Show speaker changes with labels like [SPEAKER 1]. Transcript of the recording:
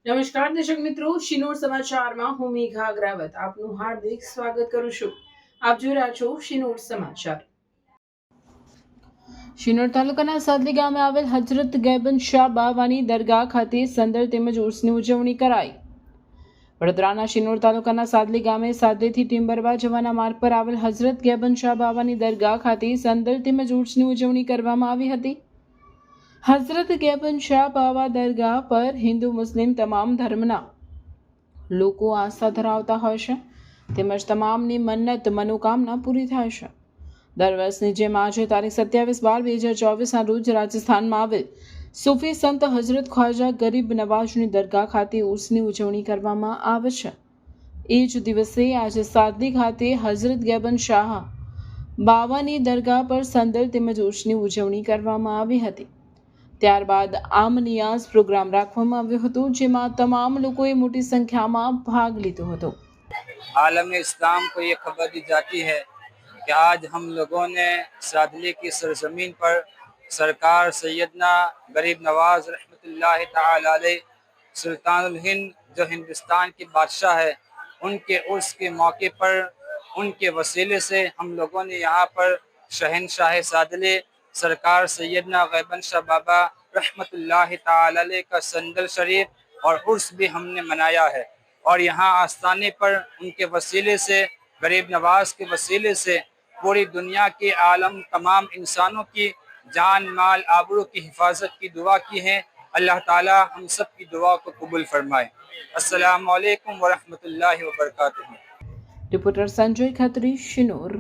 [SPEAKER 1] નમસ્કાર દર્શક મિત્રો, શિનોર સમાચારમાં હું મેઘા અગ્રવાલ આપનું હાર્દિક સ્વાગત કરું છું। આપ જોઈ રહ્યા છો શિનોર સમાચાર। શિનોર તાલુકાના સાદલી ગામે આવેલ હજરત ગૈબન શાહ બાવાની દરગાહ ખાતે સંદર તેમજ ઉર્સની ઉજવણી કરાઈ। વડોદરાના શિનોર તાલુકાના સાદલી ગામે સાદલીથી ટિમ્બરવા જવાના માર્ગ પર આવેલ હજરત ગૈબન શાહ બાવાની દરગાહ ખાતે સંદર તેમજ ઉર્સની ઉજવણી કરવામાં આવી હતી। હઝરત ગૈબન શાહ બાવા દરગાહ પર હિન્દુ મુસ્લિમ તમામ ધર્મના લોકો આસ્થા ધરાવતા હોય છે તેમજ તમામની મન્નત મનોકામના પૂરી થાય છે। દર વર્ષની જેમ આજે તારીખ 27/12/2024ના રોજ રાજસ્થાનમાં આવેલ સૂફી સંત હઝરત ખ્વાજા ગરીબ નવાજની દરગાહ ખાતે ઉર્સની ઉજવણી કરવામાં આવે છે। એ જ દિવસે આજે સાદલી ખાતે હઝરત ગૈબન શાહ બાવાની દરગાહ પર સંદર તેમજ ઉર્સની ઉજવણી કરવામાં આવી હતી। ત્યારબાદ આમ નિયાઝ પ્રોગ્રામ રાખવામાં આવ્યો હતો, જેમાં તમામ લોકોએ મોટી સંખ્યામાં ભાગ લીધો હતો।
[SPEAKER 2] आलम इस्लाम को ये खबर दी जाती है कि आज हम लोगों ने सादली की सरजमीन पर सरकार सैयदना गरीब नवाज रहमतुल्लाह ताला अलैह सुल्तानुल हिंद जो हिंदुस्तान के बादशाह है, उनके उर्स के मौके पर उनके वसीले से हम लोगों ने यहाँ पर शहनशाह सादली सरकार सैयदना गैबन शाह बाबा रहमतुल्लाह ताला अलैह का संदल शरीफ और उर्स भी हमने मनाया है। और यहाँ आस्थाने पर उनके वसीले से, गरीब नवाज के वसीले से पूरी दुनिया के आलम तमाम इंसानों की जान माल आबरू की हिफाजत की दुआ की है। अल्लाह ताला हम सब की दुआ को कबूल फरमाए। अस्सलाम वालेकुम व रहमतुल्लाहि व बरकातुहू।
[SPEAKER 1] रिपोर्टर संजय खत्री, शिनोर।